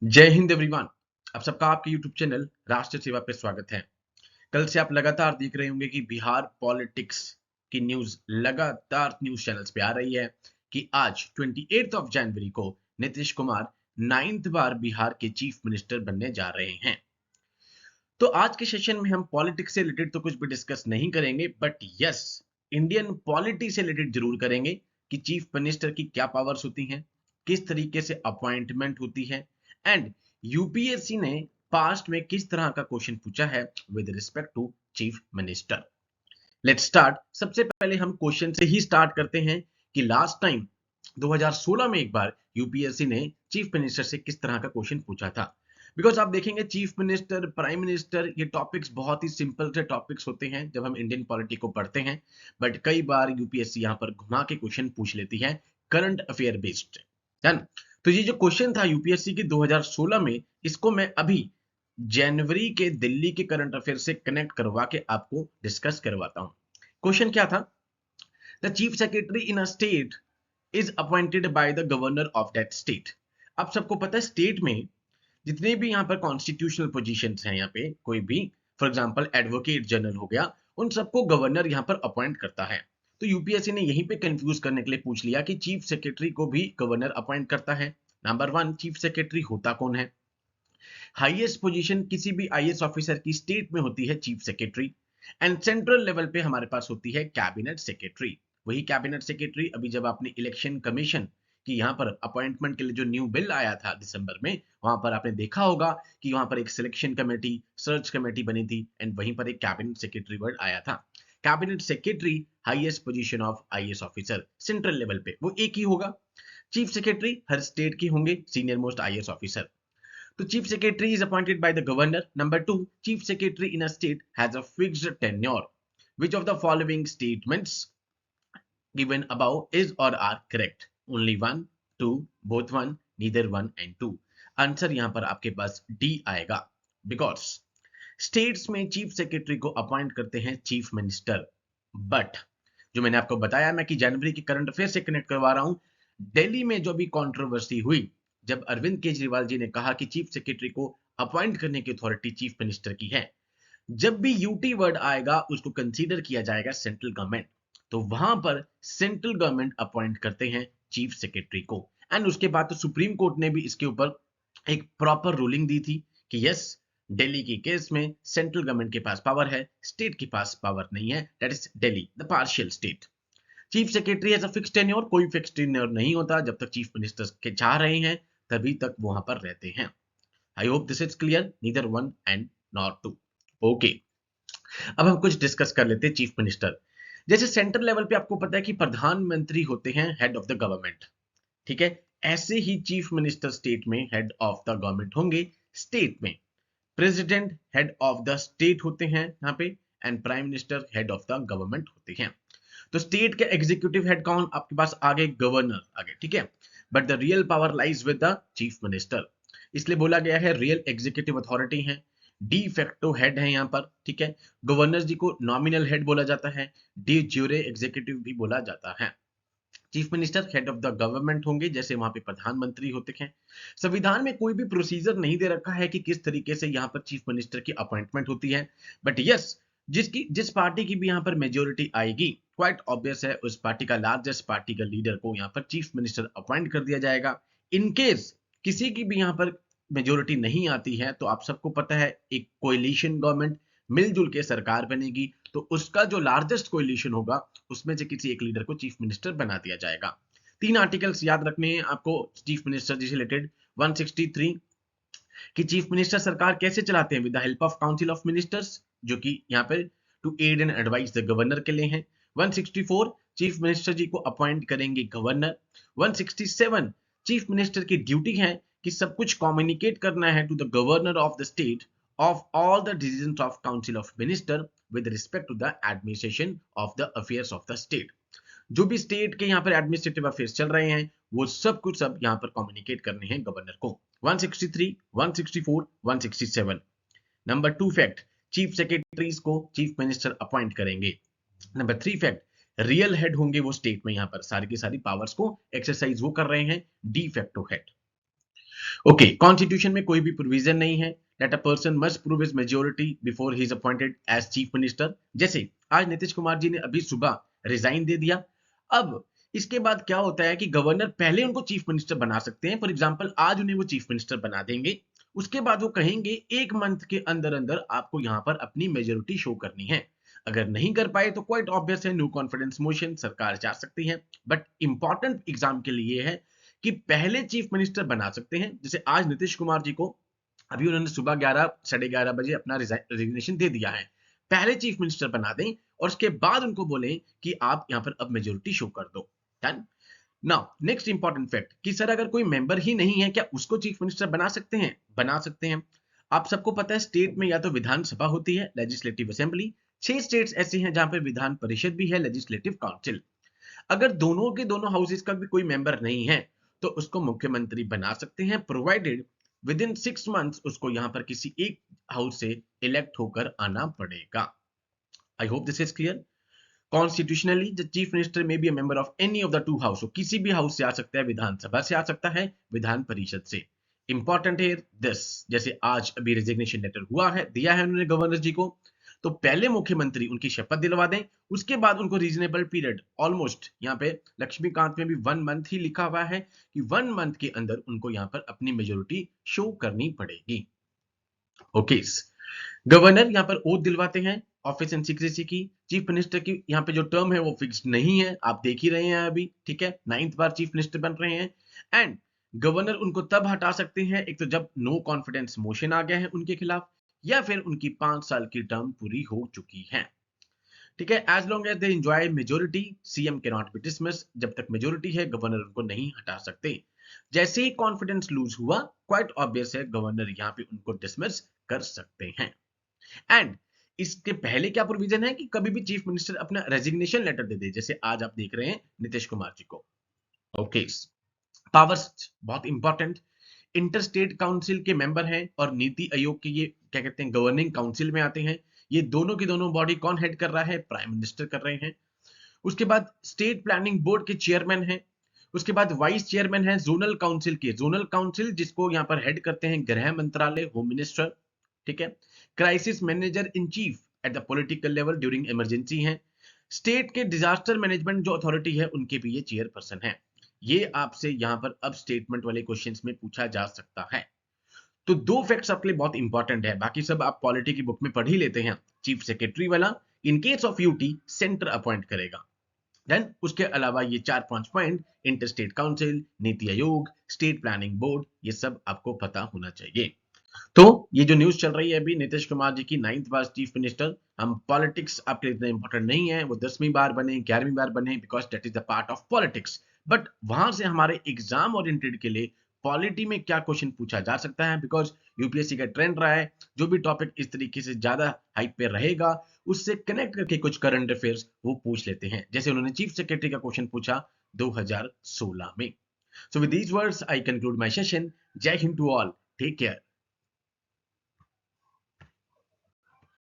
जय हिंद एवरीवन। आप सबका आपके यूट्यूब चैनल राष्ट्रीय सेवा पे स्वागत है। कल से आप लगातार देख रहे होंगे कि बिहार पॉलिटिक्स की न्यूज लगातार न्यूज चैनल्स पे आ रही है कि आज 28 ऑफ जनवरी को नीतीश कुमार 9th बार बिहार के चीफ मिनिस्टर बनने जा रहे हैं। तो आज के सेशन में हम पॉलिटिक्स से रिलेटेड तो कुछ भी डिस्कस नहीं करेंगे, बट यस, इंडियन पॉलिटी से रिलेटेड जरूर करेंगे कि चीफ मिनिस्टर की क्या पावर्स होती हैं, किस तरीके से अपॉइंटमेंट होती है, एंड यूपीएससी ने पास्ट में किस तरह का क्वेश्चन पूछा है with respect to chief minister. Let's start. सबसे पहले हम क्वेश्चन से ही स्टार्ट करते हैं कि लास्ट टाइम 2016 में एक बार यूपीएससी ने चीफ मिनिस्टर से किस तरह का क्वेश्चन पूछा था। बिकॉज आप देखेंगे चीफ मिनिस्टर, प्राइम मिनिस्टर, ये टॉपिक्स बहुत ही सिंपल से टॉपिक्स होते हैं जब हम इंडियन पॉलिटी को पढ़ते हैं, बट कई बार यूपीएससी यहाँ पर घुमा के क्वेश्चन पूछ लेती है करंट अफेयर बेस्ड। डन। तो ये जो क्वेश्चन था यूपीएससी के 2016 में, इसको मैं अभी जनवरी के दिल्ली के करंट अफेयर से कनेक्ट करवा के आपको डिस्कस करवाता हूं। क्वेश्चन क्या था? The chief secretary in a state is appointed by the governor of that state. आप सबको पता है स्टेट में जितने भी यहाँ पर कॉन्स्टिट्यूशनल पोजीशंस हैं, यहाँ पे कोई भी, फॉर एग्जांपल एडवोकेट जनरल हो गया, उन सबको गवर्नर यहाँ पर अपॉइंट करता है। तो यूपीएससी ने यहीं पे कंफ्यूज करने के लिए पूछ लिया कि चीफ सेक्रेटरी को भी गवर्नर अपॉइंट करता है। नंबर वन, चीफ सेक्रेटरी होता कौन है? हाईएस्ट पोजीशन किसी भी आईएएस ऑफिसर की स्टेट में होती है chief secretary, and central level पे हमारे पास होती है कैबिनेट सेक्रेटरी। वही कैबिनेट सेक्रेटरी अभी जब आपने इलेक्शन कमीशन की यहाँ पर अपॉइंटमेंट के लिए जो न्यू बिल आया था दिसंबर में, वहां पर आपने देखा होगा कि वहां पर एक सिलेक्शन कमेटी, सर्च कमेटी बनी थी, एंड वहीं पर एक कैबिनेट सेक्रेटरी वर्ड आया था। Cabinet secretary highest position of IAS officer central level पे, वो एक ही होगा। चीफ सेक्रेटरी हर स्टेट के होंगे सीनियर मोस्ट आईएएस ऑफिसर। तो chief secretary is appointed by the governor. Number two, chief secretary in a state has a fixed tenure. Which of the following statements given above is or are correct? Only one, two, both one, neither one and two. Answer यहां पर आपके पास D आएगा। Because states में chief secretary को appoint करते हैं chief minister, but जो मैंने आपको बताया मैं कि जनवरी की करंट अफेयर से कनेक्ट करवा रहा हूं, दिल्ली में जो भी कंट्रोवर्सी हुई जब अरविंद केजरीवाल जी ने कहा कि चीफ सेक्रेटरी को अपॉइंट करने की अथॉरिटी चीफ मिनिस्टर की है, जब भी यूटी वर्ड आएगा उसको कंसीडर किया जाएगा सेंट्रल गवर्नमेंट। तो वहां पर सेंट्रल गवर्नमेंट अपॉइंट करते हैं चीफ सेक्रेटरी को, एंड उसके बाद तो सुप्रीम कोर्ट ने भी इसके ऊपर एक प्रॉपर रूलिंग दी थी कि यस, दिल्ली की केस में सेंट्रल गवर्नमेंट के पास पावर है, स्टेट के पास पावर नहीं है, that is Delhi the partial state. Chief secretary as a fix tenure, कोई फिक्स टेन्योर नहीं होता, जब तक चीफ मिनिस्टर के चाह रहे हैं तभी तक वहां पर रहते हैं। I hope this is clear, neither one and not two. Okay, अब हम कुछ डिस्कस कर लेते हैं चीफ मिनिस्टर। जैसे सेंट्रल लेवल पे आपको पता है कि प्रधानमंत्री होते हैं हेड ऑफ द गवर्नमेंट, ठीक है? ऐसे ही चीफ मिनिस्टर स्टेट में हेड ऑफ द गवर्नमेंट होंगे। स्टेट में president head of the state होते हैं यहाँ पे, and prime minister head of the government होते हैं। तो स्टेट के एग्जीक्यूटिव हेड कौन? आपके पास आगे गवर्नर आगे, ठीक है? But the real power lies with the chief minister, इसलिए बोला गया है रियल एग्जीक्यूटिव अथॉरिटी है, डी फैक्टो हेड है यहाँ पर, ठीक है? गवर्नर जी को नॉमिनल हेड बोला जाता है, डी ज्यूरे एग्जीक्यूटिव भी बोला जाता है। Chief minister head of the government होंगे, जैसे वहां पे प्रधानमंत्री होते हैं। संविधान में कोई भी प्रोसीजर नहीं दे रखा है कि किस तरीके से यहाँ पर चीफ मिनिस्टर की अपॉइंटमेंट होती है, बट यस, जिस पार्टी की भी यहाँ पर मेजोरिटी आएगी, क्वाइट ऑब्वियस है उस पार्टी का लार्जेस्ट पार्टी का लीडर को यहाँ पर चीफ मिनिस्टर अपॉइंट कर दिया जाएगा। इनकेस किसी की भी यहाँ पर मेजोरिटी नहीं आती है, तो आप सबको पता है एक कोएलिशन गवर्नमेंट मिलजुल के सरकार बनेगी, तो उसका जो लार्जेस्ट कोएलिशन होगा उसमें से किसी एक लीडर को चीफ मिनिस्टर बना दिया जाएगा। तीन आर्टिकल्स याद रखने हैं आपको चीफ मिनिस्टर जी से रिलेटेड। 163 कि चीफ मिनिस्टर सरकार कैसे चलाते हैं, with the help of council of ministers, जो कि यहाँ पे to aid and advise the governor के लिए है। 164 चीफ मिनिस्टर जी को अपॉइंट करेंगे गवर्नर। 167 चीफ मिनिस्टर की ड्यूटी है कि सब कुछ कम्युनिकेट करना है to the governor of the state of all the decisions of council of minister with respect to the administration of the affairs of the state। जो भी स्टेट के यहाँ पर एडमिनिस्ट्रेटिव अफेयर्स चल रहे हैं वो सब कुछ सब यहाँ पर कम्युनिकेट करने हैं गवर्नर को। 163, 164, 167। Number two fact, chief secretaries को चीफ मिनिस्टर अपॉइंट करेंगे। Number three fact, real head होंगे वो स्टेट में, यहाँ पर सारी की सारी पावर्स को एक्सरसाइज वो कर रहे हैं, de facto head. Okay, constitution में कोई भी प्रोविजन नहीं है that a person must prove his majority before he is appointed as chief minister. जैसे आज नीतीश कुमार जी ने अभी सुबह रिजाइन दे दिया। अब इसके बाद क्या होता है कि गवर्नर पहले उनको चीफ मिनिस्टर बना सकते हैं। फॉर एग्जांपल आज उन्हें वो चीफ मिनिस्टर बना देंगे, उसके बाद वो कहेंगे एक मंथ के अंदर अंदर आपको यहां पर अपनी मेजोरिटी शो करनी है। अगर नहीं कर पाए तो क्वाइट ऑब्वियस है, नो कॉन्फिडेंस मोशन सरकार जा सकती है। बट इंपॉर्टेंट एग्जाम के लिए है कि पहले चीफ मिनिस्टर बना सकते हैं। जैसे आज नीतीश कुमार जी को अभी उन्होंने सुबह 11 साढ़े 11 बजे अपना रिजिग्नेशन दे दिया है, पहले चीफ मिनिस्टर बना दें और उसके बाद उनको बोलें कि आप यहां पर अब मेजोरिटी शो कर दो। Done. Now next important fact कि सर अगर कोई मेंबर ही नहीं है क्या उसको चीफ मिनिस्टर बना सकते हैं? बना सकते हैं। आप सबको पता है स्टेट में या तो विधानसभा होती है, लेजिस्लेटिव असेंबली। 6 स्टेट्स ऐसे हैं जहां पर विधान परिषद भी है, लेजिस्लेटिव काउंसिल। अगर दोनों के दोनों हाउसेस का भी कोई मेंबर नहीं है तो उसको मुख्यमंत्री बना सकते हैं, प्रोवाइडेड विद इन 6 मंथ्स उसको यहां पर किसी एक हाउस से इलेक्ट होकर आना पड़ेगा। I hope this is clear. Constitutionally the chief minister may be a member of any of the two house, किसी भी हाउस से आ सकता है, विधानसभा से आ सकता है, विधान परिषद से। इंपॉर्टेंट है दिस, जैसे आज अभी रेजिग्नेशन लेटर हुआ है, दिया है उन्होंने गवर्नर जी को, तो पहले मुख्यमंत्री उनकी शपथ दिलवा दें, उसके बाद उनको रीजनेबल पीरियड ऑलमोस्ट यहाँ पे लक्ष्मीकांत में भी 1 मंथ ही लिखा हुआ है कि 1 मंथ के अंदर उनको यहाँ पर अपनी मेजोरिटी शो करनी पड़ेगी। ओके, गवर्नर यहाँ पर ओथ दिलवाते हैं ऑफिस एंड सीक्रेसी की। चीफ मिनिस्टर की यहाँ पे जो टर्म है वो फिक्स्ड नहीं है, आप देख ही रहे हैं अभी, ठीक है, 9th बार चीफ मिनिस्टर बन रहे हैं। एंड गवर्नर उनको तब हटा सकते हैं एक तो जब नो कॉन्फिडेंस मोशन आ गया है उनके खिलाफ, या फिर उनकी 5 साल की टर्म पूरी हो चुकी है। ठीक है, as long as they enjoy majority CM can not be dismiss. जब तक मेजोरिटी है गवर्नर उनको नहीं हटा सकते। जैसे ही कॉन्फिडेंस लूज हुआ, क्वाइट ऑब्वियस है गवर्नर यहाँ पे उनको डिसमिस कर सकते हैं। एंड इसके पहले क्या प्रोविजन है कि कभी भी चीफ मिनिस्टर अपना रेजिग्नेशन लेटर दे दे, जैसे आज आप देख रहे हैं नीतीश कुमार जी को। ओके, पावर्स बहुत इंपॉर्टेंट, इंटर स्टेट काउंसिल के मेंबर हैं और नीति आयोग के ये क्या कहते हैं गवर्निंग काउंसिल में आते हैं। ये दोनों की दोनों बॉडी कौन हेड कर रहा है? प्राइम मिनिस्टर कर रहे हैं। उसके बाद स्टेट प्लानिंग बोर्ड के चेयरमैन हैं। उसके बाद वाइस चेयरमैन है जोनल काउंसिल के, जोनल काउंसिल जिसको यहाँ पर हेड करते हैं गृह मंत्रालय, होम मिनिस्टर। ठीक है, crisis manager in chief at the political level during emergency है। स्टेट के डिजास्टर मैनेजमेंट जो अथॉरिटी है उनके भी ये चेयरपर्सन है। ये आपसे यहां पर अब स्टेटमेंट वाले क्वेश्चंस में पूछा जा सकता है। तो 2 फैक्ट्स आपके लिए बहुत इंपॉर्टेंट है, बाकी सब आप पॉलिटी की बुक में पढ़ ही लेते हैं। चीफ सेक्रेटरी वाला in case of UT center appoint करेगा। देन उसके अलावा ये 4-5 point, interstate council, NITI Aayog, state planning board, ये सब आपको पता होना चाहिए। तो ये जो न्यूज चल रही है अभी नीतीश कुमार जी की 9th बार चीफ मिनिस्टर, हम पॉलिटिक्स आपके लिए इतना इंपॉर्टेंट नहीं है, वो 10वीं बार बने 11वीं बार बने, because that is the part of politics. But वहां से हमारे एग्जाम ओरिएंटेड के लिए पॉलिटी में क्या क्वेश्चन पूछा जा सकता है, बिकॉज यूपीएससी का ट्रेंड रहा है जो भी टॉपिक इस तरीके से ज्यादा हाइप पे रहेगा उससे कनेक्ट करके कुछ करंट अफेयर्स वो पूछ लेते हैं, जैसे उन्होंने चीफ सेक्रेटरी का क्वेश्चन पूछा 2016 में। So with these words I conclude my session. Jai Hind to all, take care.